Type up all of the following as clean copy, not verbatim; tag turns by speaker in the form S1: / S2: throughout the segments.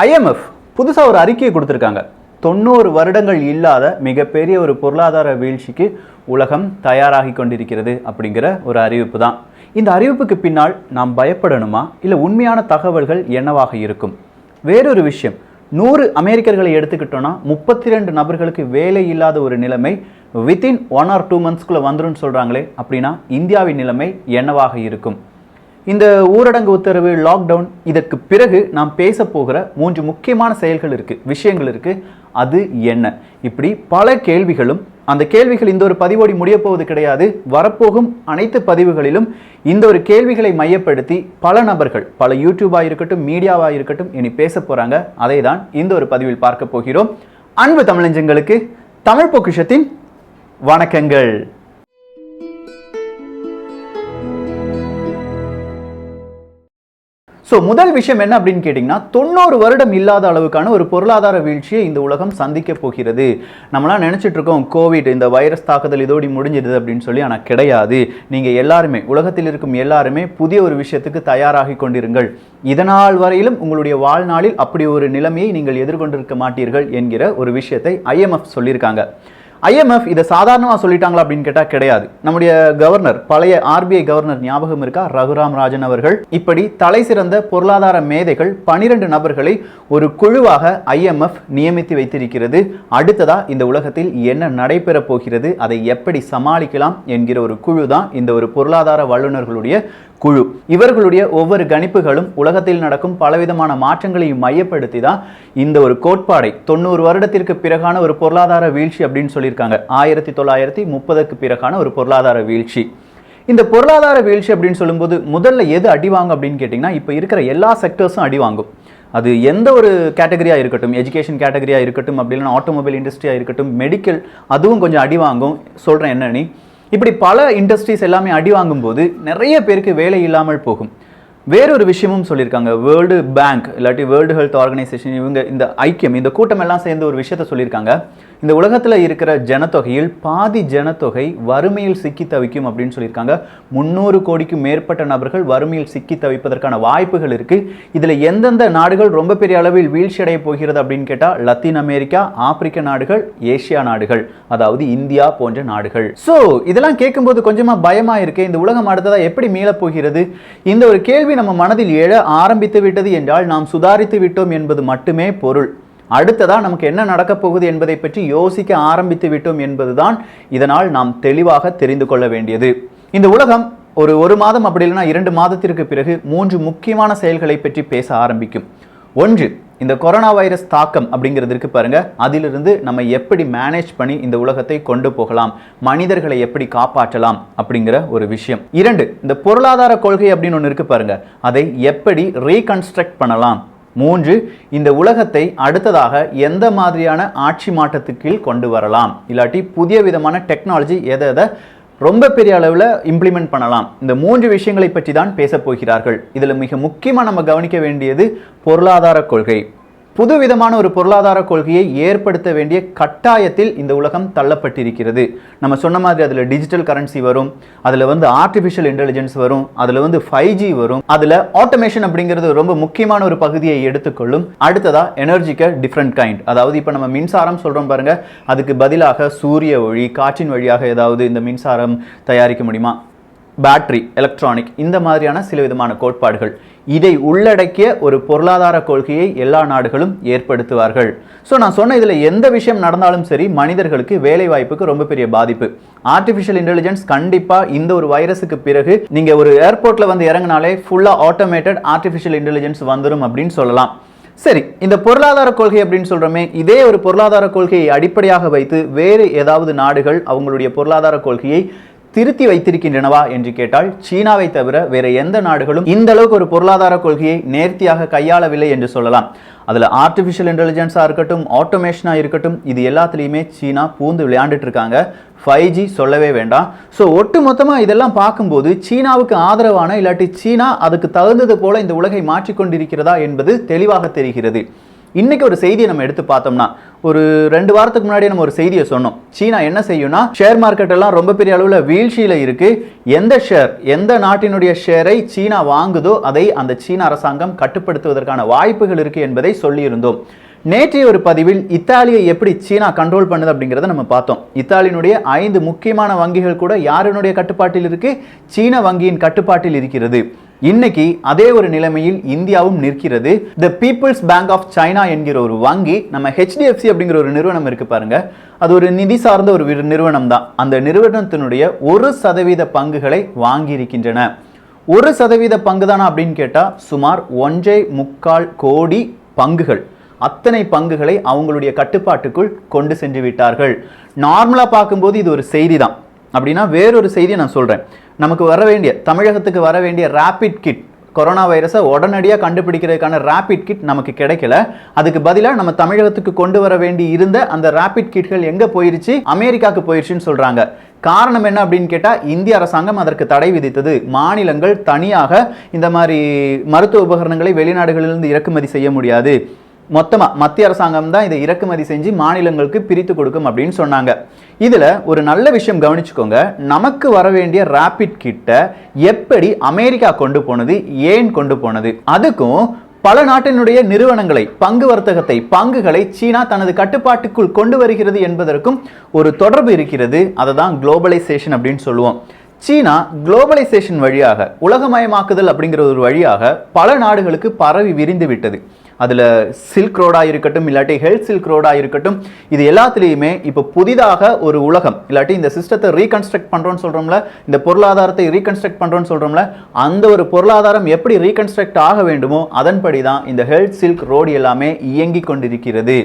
S1: IMF புதுசாக ஒரு அறிக்கையை கொடுத்துருக்காங்க. 90 வருடங்கள் இல்லாத மிகப்பெரிய ஒரு பொருளாதார வீழ்ச்சிக்கு உலகம் தயாராகி கொண்டிருக்கிறது அப்படிங்கிற ஒரு அறிவிப்பு தான். இந்த அறிவிப்புக்கு பின்னால் நாம் பயப்படணுமா, இல்லை உண்மையான தகவல்கள் என்னவாக இருக்கும்? வேறொரு விஷயம், 100 அமெரிக்கர்களை எடுத்துக்கிட்டோன்னா 32 நபர்களுக்கு வேலை இல்லாத ஒரு நிலைமை வித்தின் 1 or 2 monthsக்குள்ளே வந்துடும் சொல்கிறாங்களே, அப்படின்னா இந்தியாவின் நிலைமை என்னவாக இருக்கும்? இந்த ஊரடங்கு உத்தரவு, லாக்டவுன், இதற்கு பிறகு நாம் பேச போகிற 3 முக்கியமான செயல்கள் இருக்குது, விஷயங்கள் இருக்குது. அது என்ன? இப்படி பல கேள்விகளும், அந்த கேள்விகள் இந்த ஒரு பதிவோடி முடிய போவது கிடையாது. வரப்போகும் அனைத்து பதிவுகளிலும் இந்த ஒரு கேள்விகளை மையப்படுத்தி பல நபர்கள், பல யூடியூபாக இருக்கட்டும், மீடியாவாக இருக்கட்டும், இனி பேச போகிறாங்க. அதை தான் இந்த ஒரு பதிவில் பார்க்க போகிறோம். அன்பு தமிழஞ்சங்களுக்கு தமிழ் பொக்கிஷத்தின் வணக்கங்கள். முதல் விஷயம் என்ன அப்படின்னு கேட்டிங்கன்னா, 90 வருடம் இல்லாத அளவுக்கான ஒரு பொருளாதார வீழ்ச்சியை இந்த உலகம் சந்திக்க போகிறது. நம்மளாம் நினச்சிட்டு இருக்கோம் கோவிட், இந்த வைரஸ் தாக்குதல் இதோடி முடிஞ்சிடுது அப்படின்னு சொல்லி. ஆனால் கிடையாது. நீங்கள் எல்லாருமே, உலகத்தில் இருக்கும் எல்லாருமே புதிய ஒரு விஷயத்துக்கு தயாராகி கொண்டிருங்கள். இதனால் வரையிலும் உங்களுடைய வாழ்நாளில் அப்படி ஒரு நிலைமையை நீங்கள் எதிர்கொண்டிருக்க மாட்டீர்கள் என்கிற ஒரு விஷயத்தை ஐஎம்எஃப் சொல்லியிருக்காங்க. ஐஎம்எஃப் இதை சாதாரணமாக சொல்லிட்டாங்களா அப்படின்னு கேட்டால் கிடையாது. நம்முடைய கவர்னர், பழைய ஆர்பிஐ கவர்னர் ஞாபகம் இருக்கா, ரகுராம் ராஜன் அவர்கள், இப்படி தலை சிறந்த பொருளாதார மேதைகள் 12 நபர்களை ஒரு குழுவாக ஐஎம்எஃப் நியமித்து வைத்திருக்கிறது. அடுத்ததா இந்த உலகத்தில் என்ன நடைபெற போகிறது, அதை எப்படி சமாளிக்கலாம் என்கிற ஒரு குழு தான் இந்த ஒரு பொருளாதார வல்லுநர்களுடைய குழு. இவர்களுடைய ஒவ்வொரு கணிப்புகளும் உலகத்தில் நடக்கும் பலவிதமான மாற்றங்களையும் மையப்படுத்தி தான் இந்த ஒரு கோட்பாடை 90 வருடத்திற்கு பிறகான ஒரு பொருளாதார வீழ்ச்சி அப்படின்னு சொல்லியிருக்காங்க. 1930க்கு பிறகான ஒரு பொருளாதார வீழ்ச்சி. இந்த பொருளாதார வீழ்ச்சி அப்படின்னு சொல்லும்போது முதல்ல எது அடிவாங்கும் அப்படின்னு கேட்டிங்கன்னா, இப்போ இருக்கிற எல்லா செக்டர்ஸும் அடிவாங்கும். அது எந்த ஒரு கேட்டகரியாக இருக்கட்டும், எஜுகேஷன் கேட்டகரியாக இருக்கட்டும், அப்படி இல்லைன்னா ஆட்டோமொபைல் இண்டஸ்ட்ரியாக இருக்கட்டும், மெடிக்கல், அதுவும் கொஞ்சம் அடி வாங்கும். சொல்கிறேன் என்னன்னு, இப்படி பல இண்டஸ்ட்ரீஸ் எல்லாமே அடி வாங்கும்போது நிறைய பேருக்கு வேலை இல்லாமல் போகும். வேறொரு விஷயமும் சொல்லியிருக்காங்க. வேர்ல்டு பேங்க் இல்லாட்டி வேர்ல்டு ஹெல்த் ஆர்கனைசேஷன், இவங்க இந்த ஐக்கியம், இந்த கூட்டம் எல்லாம் சேர்ந்து ஒரு விஷயத்த சொல்லியிருக்காங்க. இந்த உலகத்தில் இருக்கிற ஜனத்தொகையில் பாதி ஜனத்தொகை வறுமையில் சிக்கி தவிக்கும் அப்படின்னு சொல்லியிருக்காங்க. 300 கோடிக்கும் மேற்பட்ட நபர்கள் வறுமையில் சிக்கி தவிப்பதற்கான வாய்ப்புகள் இருக்குது. இதில் எந்தெந்த நாடுகள் ரொம்ப பெரிய அளவில் வீழ்ச்சி அடைய போகிறது அப்படின்னு கேட்டால், லத்தீன் அமெரிக்கா, ஆப்பிரிக்க நாடுகள், ஏசியா நாடுகள், அதாவது இந்தியா போன்ற நாடுகள். ஸோ இதெல்லாம் கேட்கும்போது கொஞ்சமாக பயமாக இருக்கு. இந்த உலகம் அடுத்ததாக எப்படி மீளப் போகிறது? இந்த ஒரு கேள்வி நம்ம மனதில் எழ ஆரம்பித்து விட்டது என்றால் நாம் சுதாரித்து விட்டோம் என்பது மட்டுமே பொருள். அடுத்ததா நமக்கு என்ன நடக்கப் போகுது என்பதை பற்றி யோசிக்க ஆரம்பித்து விட்டோம் என்பதுதான் இதனால் நாம் தெளிவாக தெரிந்து கொள்ள வேண்டியது. இந்த உலகம் ஒரு மாதம் அப்படி இல்லைன்னா 2 மாதத்திற்கு பிறகு 3 முக்கியமான செயல்களை பற்றி பேச ஆரம்பிக்கும். ஒன்று, இந்த கொரோனா வைரஸ் தாக்கம் அப்படிங்கிறதுக்கு பாருங்க, அதிலிருந்து நம்ம எப்படி மேனேஜ் பண்ணி இந்த உலகத்தை கொண்டு போகலாம், மனிதர்களை எப்படி காப்பாற்றலாம் அப்படிங்கிற ஒரு விஷயம். 2, இந்த பொருளாதார கொள்கை அப்படின்னு ஒன்று இருக்கு பாருங்க, அதை எப்படி ரீகன்ஸ்ட்ரக்ட் பண்ணலாம். 3, இந்த உலகத்தை அடுத்ததாக எந்த மாதிரியான ஆட்சி மாற்றத்துக்கு கீழ் கொண்டு வரலாம், இல்லாட்டி புதிய விதமான டெக்னாலஜி எதை ரொம்ப பெரிய அளவில் இம்ப்ளிமெண்ட் பண்ணலாம். இந்த 3 விஷயங்களை பற்றி தான் பேச போகிறார்கள். இதில் மிக முக்கியமாக நம்ம கவனிக்க வேண்டியது பொருளாதார கொள்கை. புது விதமான ஒரு பொருளாதார கொள்கையை ஏற்படுத்த வேண்டிய கட்டாயத்தில் இந்த உலகம் தள்ளப்பட்டிருக்கிறது. நம்ம சொன்ன மாதிரி அதில் டிஜிட்டல் கரன்சி வரும், அதில் ஆர்டிஃபிஷியல் இன்டெலிஜென்ஸ் வரும், அதில் 5G வரும், அதில் ஆட்டோமேஷன் அப்படிங்கிறது ரொம்ப முக்கியமான ஒரு பகுதியை எடுத்துக்கொள்ளும். அடுத்ததா எனர்ஜிக்கு டிஃப்ரெண்ட் கைண்ட், அதாவது இப்போ நம்ம மின்சாரம் சொல்கிறோம் பாருங்க, அதுக்கு பதிலாக சூரிய ஒளி, காற்றின் வழியாக ஏதாவது இந்த மின்சாரம் தயாரிக்க முடியுமா, பேட்டரி, எலக்ட்ரானிக், இந்த மாதிரியான சில விதமான கோட்பாடுகள், இதை உள்ளடக்கிய ஒரு பொருளாதார கொள்கையை எல்லா நாடுகளும் ஏற்படுத்துவார்கள். ஸோ நான் சொன்ன இதில் எந்த விஷயம் நடந்தாலும் சரி, மனிதர்களுக்கு வேலை வாய்ப்புக்கு ரொம்ப பெரிய பாதிப்பு. ஆர்டிஃபிஷியல் இன்டெலிஜென்ஸ் கண்டிப்பாக இந்த ஒரு வைரஸுக்கு பிறகு நீங்கள் ஒரு ஏர்போர்ட்டில் இறங்கினாலே ஃபுல்லாக ஆட்டோமேட்டட் ஆர்டிஃபிஷியல் இன்டெலிஜென்ஸ் வந்துடும் அப்படின்னு சொல்லலாம். சரி, இந்த பொருளாதார கொள்கை அப்படின்னு சொல்கிறோமே, இதே ஒரு பொருளாதார கொள்கையை அடிப்படையாக வைத்து வேறு ஏதாவது நாடுகள் அவங்களுடைய பொருளாதார கொள்கையை திருத்தி வைத்திருக்கின்றனவா என்று கேட்டால், சீனாவை தவிர வேற எந்த நாடுகளும் இந்த அளவுக்கு ஒரு பொருளாதார கொள்கையை நேர்த்தியாக கையாளவில்லை என்று சொல்லலாம். அதில் ஆர்டிஃபிஷியல் இன்டெலிஜென்ஸாக இருக்கட்டும், ஆட்டோமேஷனாக இருக்கட்டும், இது எல்லாத்துலேயுமே சீனா பூந்து விளையாண்டுட்டு இருக்காங்க. 5G சொல்லவே வேண்டாம். ஸோ ஒட்டு மொத்தமாக இதெல்லாம் பார்க்கும்போது சீனாவுக்கு ஆதரவான, இல்லாட்டி சீனா அதுக்கு தகுந்தது போல இந்த உலகை மாற்றிக்கொண்டிருக்கிறதா என்பது தெளிவாக தெரிகிறது. இன்னைக்கு ஒரு செய்தியை நம்ம எடுத்து பார்த்தோம்னா, ஒரு 2 வாரத்துக்கு முன்னாடி நம்ம ஒரு செய்தியை சொன்னோம். சீனா என்ன செய்யும்னா, ஷேர் மார்க்கெட் எல்லாம் ரொம்ப பெரிய அளவுல வீழ்ச்சியில இருக்கு. எந்த நாட்டினுடைய ஷேரை சீனா வாங்குதோ அதை அந்த சீன அரசாங்கம் கட்டுப்படுத்துவதற்கான வாய்ப்புகள் இருக்கு என்பதை சொல்லியிருந்தோம். நேற்றைய ஒரு பதிவில் இத்தாலியை எப்படி சீனா கண்ட்ரோல் பண்ணுது அப்படிங்கிறத நம்ம பார்த்தோம். இத்தாலியினுடைய 5 முக்கியமான வங்கிகள் கூட யாருடைய கட்டுப்பாட்டில் இருக்கு? சீன வங்கியின் கட்டுப்பாட்டில் இருக்கிறது. இன்னைக்கு அதே ஒரு நிலைமையில் இந்தியாவும் நிற்கிறது. தி பீப்புள்ஸ் பேங்க் ஆஃப் சைனா என்கிற ஒரு வங்கி, நம்ம HDFC அப்படிங்கிற ஒரு நிறுவனம் இருக்கு பாருங்க, அது ஒரு நிதி சார்ந்த ஒரு நிறுவனம் தான். அந்த நிறுவனத்தினுடைய 1% பங்குகளை வாங்கி இருக்கின்றன. 1% பங்கு தானா அப்படின்னு கேட்டா சுமார் 1.25 கோடி பங்குகள். அத்தனை பங்குகளை அவங்களுடைய கட்டுப்பாட்டுக்குள் கொண்டு சென்று விட்டார்கள். நார்மலா பார்க்கும்போது இது ஒரு செய்தி தான். அப்படின்னா வேறொரு செய்தியை நான் சொல்றேன். நமக்கு வர வேண்டிய, தமிழகத்துக்கு வர வேண்டிய ரேபிட் கிட், கொரோனா வைரஸை உடனடியாக கண்டுபிடிக்கிறதுக்கான ரேபிட் கிட் நமக்கு கிடைக்கல. அதுக்கு பதிலாக நம்ம தமிழகத்துக்கு கொண்டு வர வேண்டி இருந்த அந்த ரேபிட் கிட்கள் எங்க போயிருச்சு? அமெரிக்காவுக்கு போயிருச்சுன்னு சொல்றாங்க. காரணம் என்ன அப்படின்னு கேட்டா, இந்திய அரசாங்கம் அதற்கு தடை விதித்தது. மாநிலங்கள் தனியாக இந்த மாதிரி மருத்துவ உபகரணங்களை வெளிநாடுகளிலிருந்து இறக்குமதி செய்ய முடியாது, மொத்தமா மத்திய அரசாங்கம் தான் இதை இறக்குமதி செஞ்சு மாநிலங்களுக்கு பிரித்து கொடுக்கும் அப்படின்னு சொன்னாங்க. இதுல ஒரு நல்ல விஷயம் கவனிச்சுக்கோங்க. நமக்கு வர வேண்டிய ரேபிட் கிட்ட எப்படி அமெரிக்கா கொண்டு போனது, ஏன் கொண்டு போனது, அதுக்கும் பல நாட்டினுடைய நிறுவனங்களை, பங்கு வர்த்தகத்தை, பங்குகளை சீனா தனது கட்டுப்பாட்டுக்குள் கொண்டு வருகிறது என்பதற்கும் ஒரு தொடர்பு இருக்கிறது. அதை தான் குளோபலைசேஷன் அப்படின்னு சொல்லுவோம். சீனா குளோபலைசேஷன் வழியாக, உலகமயமாக்குதல் அப்படிங்கிற ஒரு வழியாக பல நாடுகளுக்கு பரவி விரிந்து விட்டது. அதில் சில்க் ரோடா இருக்கட்டும், இல்லாட்டி ஹெல்த் சில்க் ரோடா இருக்கட்டும், இது எல்லாத்துலேயுமே இப்போ புதிதாக ஒரு உலகம், இல்லாட்டி இந்த சிஸ்டத்தை ரீகன்ஸ்ட்ரக்ட் பண்ணுறோன்னு சொல்கிறோம்ல, இந்த பொருளாதாரத்தை ரீகன்ஸ்ட்ரக்ட் பண்ணுறோன்னு சொல்கிறோம்ல, அந்த ஒரு பொருளாதாரம் எப்படி ரீகன்ஸ்ட்ரக்ட் ஆக வேண்டுமோ அதன்படி தான் இந்த ஹெல்த் சில்க் ரோடு எல்லாமே இயங்கி கொண்டிருக்கிறது.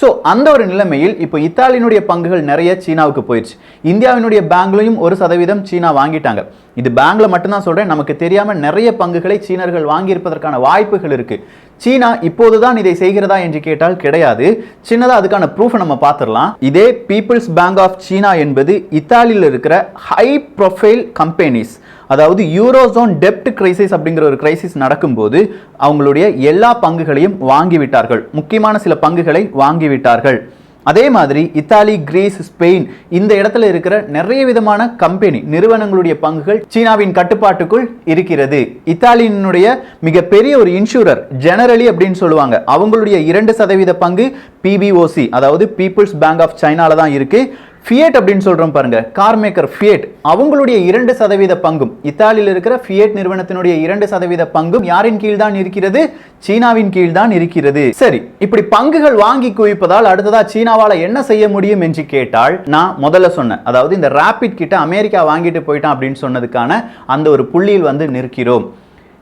S1: ஸோ அந்த ஒரு நிலைமையில் இப்போ இத்தாலியினுடைய பங்குகள் நிறைய சீனாவுக்கு போயிடுச்சு. இந்தியாவினுடைய பேங்க்லையும் 1% சீனா வாங்கிட்டாங்க. இது பேங்க்ல மட்டும்தான் சொல்றேன், நமக்கு தெரியாம நிறைய பங்குகளை சீனர்கள் வாங்கியிருப்பதற்கான வாய்ப்புகள் இருக்கு. சீனா இப்போதுதான் இதை செய்கிறதா என்று கேட்டால் கிடையாது. சின்னதா அதுக்கான ப்ரூஃப் நம்ம பார்த்துடலாம். இதே பீப்புள்ஸ் பேங்க் ஆஃப் சீனா என்பது இத்தாலியில் இருக்கிற ஹை ப்ரொஃபைல் கம்பெனிஸ், அதாவது யூரோசோன் டெப்ட் கிரைசிஸ் அப்படிங்கிற ஒரு கிரைசிஸ் நடக்கும்போது அவங்களுடைய எல்லா பங்குகளையும் வாங்கிவிட்டார்கள். முக்கியமான சில பங்குகளை வாங்கிவிட்டார்கள். அதே மாதிரி இத்தாலி, கிரீஸ், ஸ்பெயின் இந்த இடத்துல இருக்கிற நிறைய விதமான கம்பெனி நிறுவனங்களுடைய பங்குகள் சீனாவின் கட்டுப்பாட்டுக்குள் இருக்கிறது. இத்தாலியினுடைய மிகப்பெரிய ஒரு இன்சூரர் ஜெனரலி அப்படின்னு சொல்லுவாங்க, அவங்களுடைய 2% பங்கு PBOC, அதாவது பீப்புள்ஸ் பேங்க் ஆஃப் சைனால தான் இருக்கு. ஃபியட் அப்படின்னு சொல்றோம் பாருங்க, கார் மேக்கர் ஃபியட், அவங்களுடைய 2% பங்கும், இத்தாலியில் இருக்கிற ஃபியட் நிறுவனத்தினுடைய 2% பங்கும் யாரின் கீழ் தான் இருக்கிறது? சீனாவின் கீழ் தான் இருக்கிறது. சரி, இப்படி பங்குகள் வாங்கி குவிப்பதால் அடுத்ததா சீனாவால என்ன செய்ய முடியும் என்று கேட்டால், நான் முதல்ல சொன்னேன், அதாவது இந்த ரேபிட் கிட்ட அமெரிக்கா வாங்கிட்டு போயிட்டான் அப்படின்னு சொன்னதுக்கான அந்த ஒரு புள்ளியில் வந்து நிற்கிறோம்.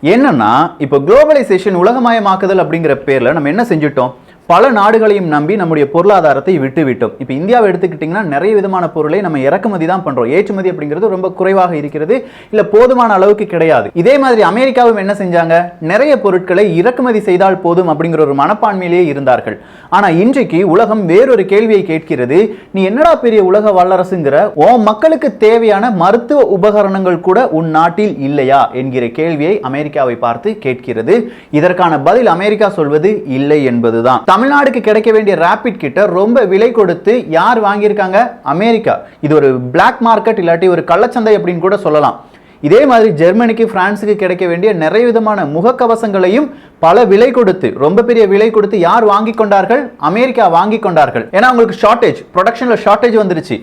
S1: என்னன்னா, இப்போ குளோபலைசேஷன், உலகமயமாக்குதல் அப்படிங்கிற பேர்ல நம்ம என்ன செஞ்சுட்டோம்? பல நாடுகளையும் நம்பி நம்முடைய பொருளாதாரத்தை விட்டு விட்டோம். இப்போ இந்தியாவை எடுத்துக்கிட்டிங்கன்னா நிறைய விதமான பொருளை நம்ம இறக்குமதி தான் பண்றோம். ஏற்றுமதி அப்படிங்கிறது ரொம்ப குறைவாக இருக்கிறது, இல்ல போதுமான அளவுக்கு கிடையாது. இதே மாதிரி அமெரிக்காவும் என்ன செஞ்சாங்க? நிறைய பொருட்களை இறக்குமதி செய்தால் போதும் அப்படிங்கிற ஒரு மனப்பான்மையிலேயே இருந்தார்கள். ஆனா இன்றைக்கு உலகம் வேறொரு கேள்வியை கேட்கிறது. நீ என்னடா பெரிய உலக வல்லரசுங்கிற, உன் மக்களுக்கு தேவையான மருத்துவ உபகரணங்கள் கூட உன் நாட்டில் இல்லையா என்கிற கேள்வியை அமெரிக்காவை பார்த்து கேட்கிறது. இதற்கான பதில் அமெரிக்கா சொல்வது இல்லை என்பதுதான். தமிழ்நாடுக்கு கிடைக்க வேண்டிய ரேபிட் கிட்ட ரொம்ப விலை கொடுத்து யார் வாங்கியிருக்காங்க? அமெரிக்கா. இது ஒரு பிளாக் மார்க்கெட், இல்லாட்டி ஒரு கள்ளச்சந்தை அப்படின்னு கூட சொல்லலாம். இதே மாதிரி ஜெர்மனிக்கு, பிரான்ஸுக்கு கிடைக்க வேண்டிய நிறைய விதமான முகக்கவசங்களையும் பல விலை கொடுத்து, ரொம்ப பெரிய விலை கொடுத்து யார் வாங்கி கொண்டார்கள்? அமெரிக்கா வாங்கி கொண்டார்கள். ஏன்னா அவங்களுக்கு ஷார்டேஜ், ப்ரொடக்ஷன்ல ஷார்டேஜ் வந்துருச்சு.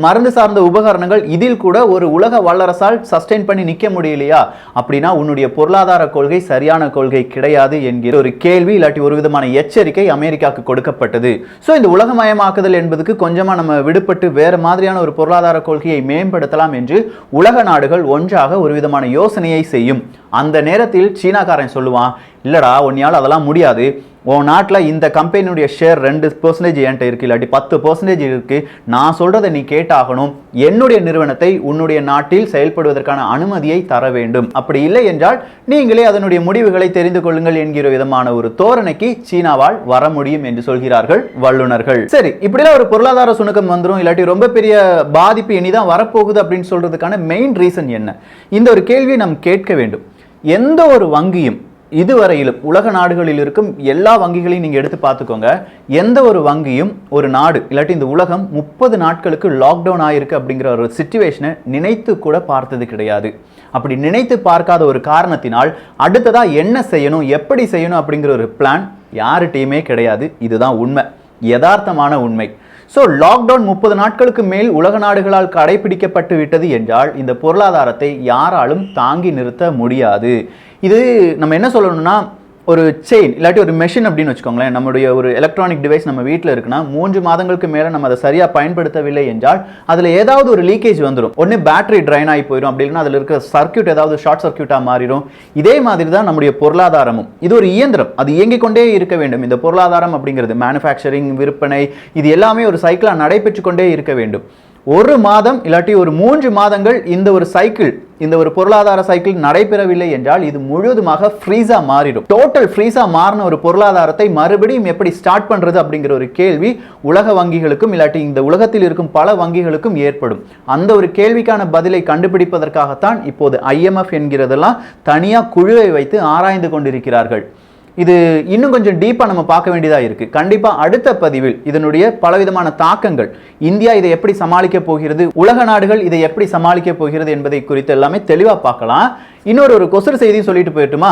S1: மருந்து சார்ந்த உபகரணங்கள், இதில் கூட ஒரு உலக வல்லரசால் சஸ்டெயின் பண்ணி நிக்க முடியலையா? அப்படின்னா உன்னுடைய பொருளாதார கொள்கை சரியான கொள்கை கிடையாது என்கிற ஒரு கேள்வி, இல்லாட்டி ஒரு விதமான எச்சரிக்கை அமெரிக்காவுக்கு கொடுக்கப்பட்டது. ஸோ இந்த உலகமயமாக்குதல் என்பதுக்கு கொஞ்சமா நம்ம விடுபட்டு வேற மாதிரியான ஒரு பொருளாதார கொள்கையை மேம்படுத்தலாம் என்று உலக நாடுகள் ஒன்றாக ஒரு விதமான யோசனையை செய்யும். அந்த நேரத்தில் சீனாக்காரன் சொல்லுவான், இல்லடா உன்னையால் அதெல்லாம் முடியாது, உன் நாட்டில் இந்த கம்பெனியுடைய ஷேர் 2% என்கிட்ட இருக்கு, இல்லாட்டி 10% இருக்கு, நான் சொல்றதை நீ கேட்டாகணும், என்னுடைய நிறுவனத்தை உன்னுடைய நாட்டில் செயல்படுவதற்கான அனுமதியை தர வேண்டும், அப்படி இல்லை என்றால் நீங்களே அதனுடைய முடிவுகளை தெரிந்து கொள்ளுங்கள் என்கிற விதமான ஒரு தோரணைக்கு சீனாவால் வர முடியும் என்று சொல்கிறார்கள் வல்லுநர்கள். சரி, இப்படிலாம் ஒரு பொருளாதார சுணக்கம் வந்துடும், இல்லாட்டி ரொம்ப பெரிய பாதிப்பு இனிதான் வரப்போகுது அப்படின்னு சொல்றதுக்கான மெயின் ரீசன் என்ன? இந்த ஒரு கேள்வியை நாம் கேட்க வேண்டும். எந்த ஒரு வங்கியும் இதுவரையிலும் உலக நாடுகளில் இருக்கும் எல்லா வங்கிகளையும் நீங்க எடுத்து பார்த்துக்கோங்க. எந்த ஒரு வங்கியும் ஒரு நாடு இல்லாட்டி இந்த உலகம் 30 நாட்களுக்கு லாக்டவுன் ஆயிருக்கு அப்படிங்கிற ஒரு சிச்சுவேஷனை நினைத்து கூட பார்த்தது கிடையாது. அப்படி நினைத்து பார்க்காத ஒரு காரணத்தினால் அடுத்ததா என்ன செய்யணும், எப்படி செய்யணும் அப்படிங்கிற ஒரு பிளான் யார்கிட்டையுமே கிடையாது. இதுதான் உண்மை, யதார்த்தமான உண்மை. ஸோ லாக்டவுன் 30 நாட்களுக்கு மேல் உலக நாடுகளால் கடைபிடிக்கப்பட்டு விட்டது என்றால் இந்த பொருளாதாரத்தை யாராலும் தாங்கி நிறுத்த முடியாது. இது நம்ம என்ன சொல்லணும்னா, ஒரு செயின் இல்லாட்டி ஒரு மெஷின் அப்படின்னு வச்சுக்கோங்களேன். நம்முடைய ஒரு எலக்ட்ரானிக் டிவைஸ் நம்ம வீட்டில் இருக்குன்னா 3 மாதங்களுக்கு மேலே நம்ம அதை சரியாக பயன்படுத்தவில்லை என்றால் அதில் ஏதாவது ஒரு லீக்கேஜ் வந்துடும். ஒன்று பேட்டரி ட்ரைன் ஆகி போயிடும், அப்படி இல்லைன்னா அதில் இருக்கிற சர்க்கியூட் ஏதாவது ஷார்ட் சர்க்கியூட்டாக மாறிடும். இதே மாதிரி தான் நம்முடைய பொருளாதாரமும். இது ஒரு இயந்திரம், அது இயங்கிக் கொண்டே இருக்க வேண்டும். இந்த பொருளாதாரம் அப்படிங்கிறது மேனுஃபேக்சரிங், விற்பனை, இது எல்லாமே ஒரு சைக்கிளாக நடைபெற்று கொண்டே இருக்க வேண்டும். ஒரு மாதம் இல்லாட்டி ஒரு 3 மாதங்கள் இந்த ஒரு சைக்கிள், இந்த ஒரு பொருளாதார சைக்கிள் நடைபெறவில்லை என்றால் இது முழுவதுமாக ஃப்ரீஸா மாறிடும். டோட்டல் ஃப்ரீஸா மாறின ஒரு பொருளாதாரத்தை மறுபடியும் எப்படி ஸ்டார்ட் பண்றது அப்படிங்கிற ஒரு கேள்வி உலக வங்கிகளுக்கும் இல்லாட்டி இந்த உலகத்தில் இருக்கும் பல வங்கிகளுக்கும் ஏற்படும். அந்த ஒரு கேள்விக்கான பதிலை கண்டுபிடிப்பதற்காகத்தான் இப்போது IMF என்கிறதெல்லாம் தனியா குழுவை வைத்து ஆராய்ந்து கொண்டிருக்கிறார்கள். இது இன்னும் கொஞ்சம் டீப்பா நம்ம பார்க்க வேண்டியதா இருக்கு. கண்டிப்பா அடுத்த பதிவில் இதனுடைய பலவிதமான தாக்கங்கள், இந்தியா இதை எப்படி சமாளிக்க போகிறது, உலக நாடுகள் இதை எப்படி சமாளிக்க போகிறது என்பதை குறித்து எல்லாமே தெளிவா பார்க்கலாம். இன்னொரு கொசுறு செய்தி சொல்லிட்டு போயிட்டுமா,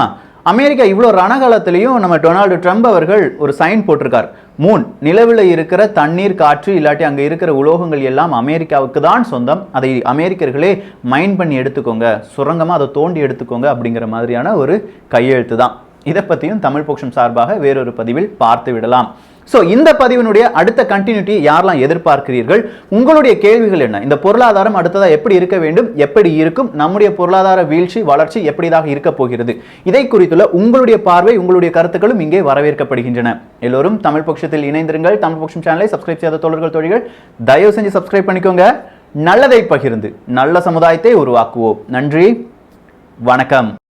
S1: அமெரிக்கா இவ்வளோ ரணகாலத்திலையும் நம்ம டொனால்டு ட்ரம்ப் அவர்கள் ஒரு சைன் போட்டிருக்கார். மூன், நிலவில் இருக்கிற தண்ணீர், காற்று இல்லாட்டி அங்கே இருக்கிற உலோகங்கள் எல்லாம் அமெரிக்காவுக்கு தான் சொந்தம், அதை அமெரிக்கர்களே மைன் பண்ணி எடுத்துக்கோங்க, சுரங்கமாக அதை தோண்டி எடுத்துக்கோங்க அப்படிங்கிற மாதிரியான ஒரு கையெழுத்து தான். இதை பற்றியும் தமிழ் பொக்ஷம் சார்பாக வேறொரு பதிவில் பார்த்து விடலாம். ஸோ இந்த பதிவினுடைய அடுத்த கண்டினியூட்டி யாரெல்லாம் எதிர்பார்க்கிறீர்கள், உங்களுடைய கேள்விகள் என்ன, இந்த பொருளாதாரம் அடுத்ததாக எப்படி இருக்க வேண்டும், எப்படி இருக்கும், நம்முடைய பொருளாதார வீழ்ச்சி வளர்ச்சி எப்படிதாக இருக்க போகிறது, இதை குறித்துள்ள உங்களுடைய பார்வை, உங்களுடைய கருத்துக்களும் இங்கே வரவேற்கப்படுகின்றன. எல்லோரும் தமிழ் பொக்ஷத்தில் இணைந்திருங்கள். தமிழ் பொக்ஷம் சேனலை சப்ஸ்கிரைப் செய்யாத தோழர்கள் தோழிகள் தயவு செஞ்சு சப்ஸ்கிரைப் பண்ணிக்கோங்க. நல்லதை பகிர்ந்து நல்ல சமுதாயத்தை உருவாக்குவோம். நன்றி, வணக்கம்.